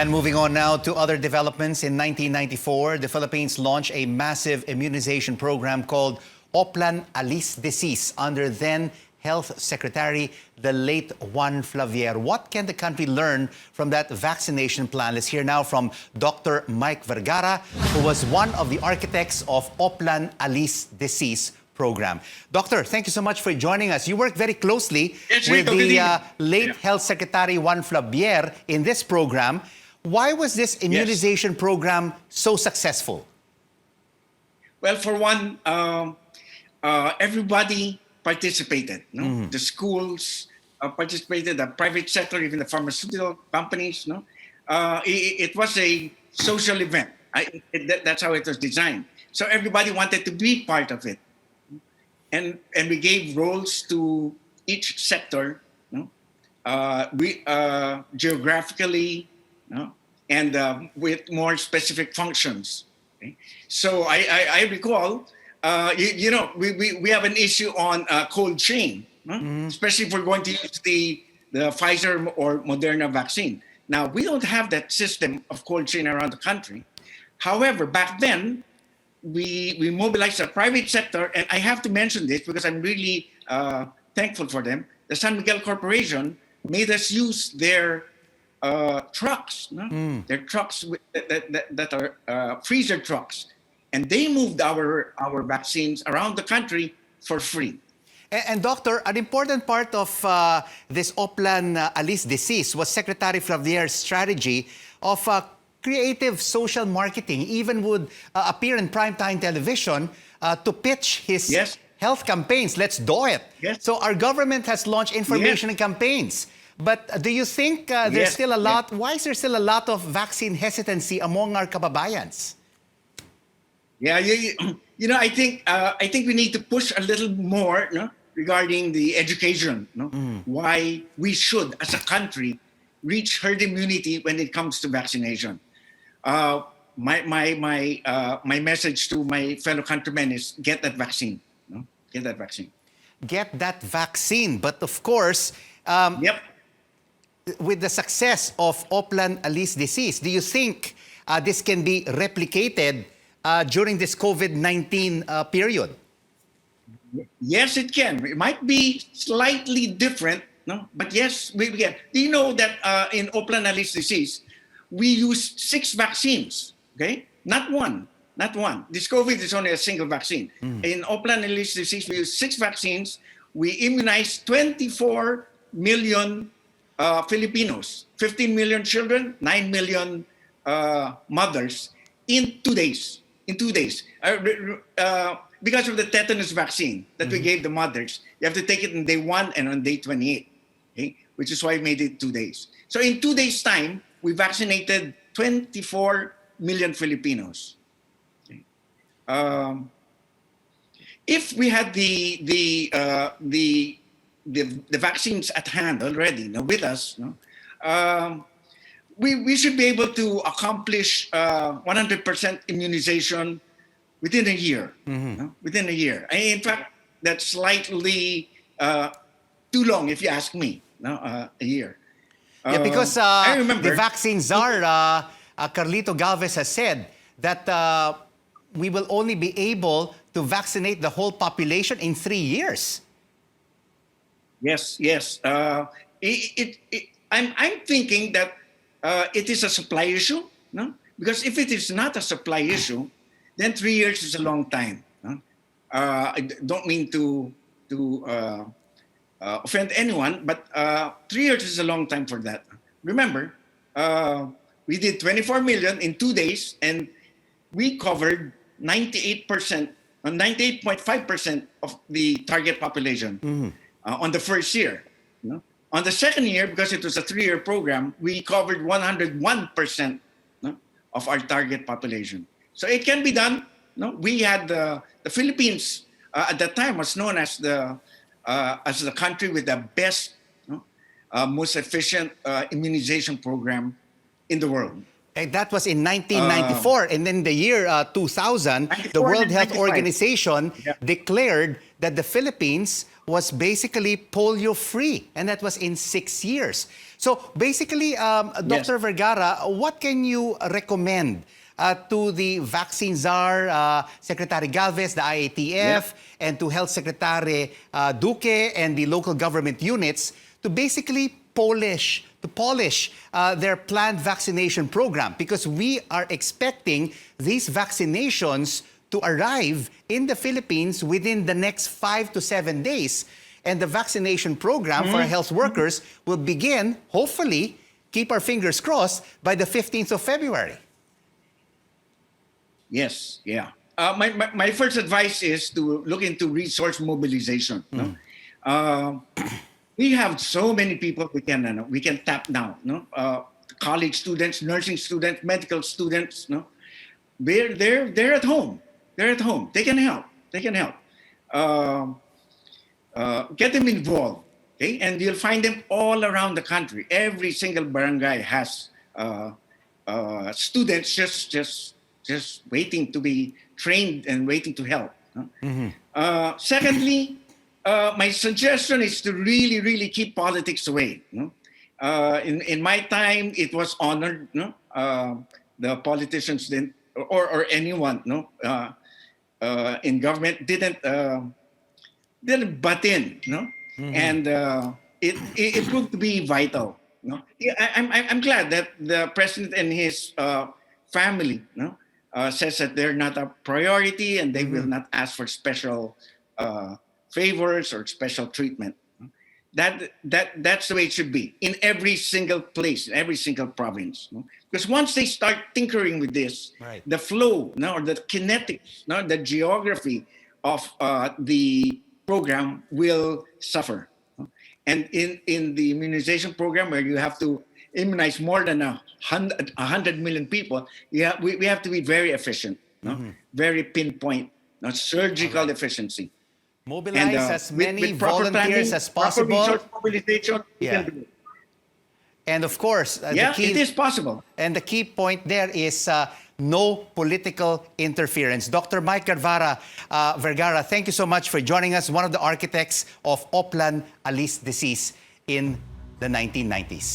And moving on now to other developments. In 1994, the Philippines launched a massive immunization program called Oplan Alis Disease under then Health Secretary, the late Juan Flavier. What can the country learn from that vaccination plan? Let's hear now from Doctor Mike Vergara, who was one of the architects of Oplan Alis Disease Program. Doctor, thank you so much for joining us. You work very closely with the late Health Secretary Juan Flavier in this program. Why was this immunization program so successful? Well, for one, everybody participated. No? The schools participated, the private sector, even the pharmaceutical companies. No? It was a social event. That's how it was designed. So everybody wanted to be part of it. And we gave roles to each sector, geographically, and with more specific functions. Okay? So I recall, we have an issue on cold chain, especially if we're going to use the Pfizer or Moderna vaccine. Now, we don't have that system of cold chain around the country. However, back then, we mobilized the private sector, and I have to mention this because I'm really thankful for them. The San Miguel Corporation made us use their trucks, their trucks that are freezer trucks, and they moved our vaccines around the country for free. And Doctor, an important part of this Oplan Alis disease was Secretary Flavier's strategy of creative social marketing, even would appear in primetime television to pitch his health campaigns. Let's do it. So our government has launched information campaigns. But do you think there's still a lot, why is there still a lot of vaccine hesitancy among our kababayans? Yeah, I think we need to push a little more regarding the education, why we should, as a country, reach herd immunity when it comes to vaccination. My message to my fellow countrymen is get that vaccine. Get that vaccine. Get that vaccine. But of course, with the success of Oplan Alis disease, do you think this can be replicated during this COVID-19 period? Yes, it can. It might be slightly different, but yes, we can. Do you know that in Oplan Alis disease, we used 6 vaccines, okay? Not one. This COVID is only a single vaccine. In Oplan Alis disease, we used 6 vaccines. We immunized 24 million Filipinos, 15 million children, 9 million mothers in 2 days. Because of the tetanus vaccine that we gave the mothers, you have to take it on day 1 and on day 28, okay? Which is why we made it 2 days. So in 2 days' time, we vaccinated 24 million Filipinos. Okay. If we had the vaccines at hand already, with us, we should be able to accomplish 100% immunization within a year. Within a year. In fact, that's slightly too long, if you ask me. A year. Yeah, because the vaccine czar, Carlito Galvez, has said that we will only be able to vaccinate the whole population in 3 years. Yes. I'm thinking that it is a supply issue, because if it is not a supply issue, then 3 years is a long time. I don't mean to offend anyone, but 3 years is a long time for that. Remember, we did 24 million in 2 days, and we covered 98.5% of the target population on the first year. On the second year, because it was a 3-year program, we covered 101% of our target population. So it can be done. We had the Philippines at that time was known as the country with the best, most efficient immunization program in the world. And that was in 1994. And then the year 2000, the World Health Organization declared that the Philippines was basically polio-free. And that was in 6 years. So basically, Dr. Vergara, what can you recommend to the vaccine czar, Secretary Galvez, the IATF, and to Health Secretary Duque and the local government units to basically polish their planned vaccination program? Because we are expecting these vaccinations to arrive in the Philippines within the next 5 to 7 days. And the vaccination program for health workers will begin, hopefully, keep our fingers crossed, by the 15th of February. Yes, yeah. My first advice is to look into resource mobilization. No? We have so many people we can tap now. No, college students, nursing students, medical students. No, they're at home. They're at home. They can help. They can help. Get them involved, okay? And you'll find them all around the country. Every single barangay has students just waiting to be trained and waiting to help. No? Secondly, my suggestion is to really keep politics away. No? In my time, it was honored. No? The politicians didn't, or anyone, no, in government didn't butt in, no, and it proved to be vital. No, I'm glad that the president and his family, no, says that they're not a priority and they will not ask for special favors or special treatment. That's the way it should be in every single place, in every single province. No? Because once they start tinkering with this, the flow, no, or the kinetics, no, the geography of the program will suffer. No? And in the immunization program, where you have to immunize more than 100 million people, we have to be very efficient, no? Very pinpoint, no? Surgical efficiency. Mobilize as many with proper volunteers planning, as possible. Proper resource mobilization, we can do it. And of course, it is possible. And the key point there is no political interference. Dr. Mike Vergara, thank you so much for joining us, one of the architects of Oplan Alis Disease in the 1990s.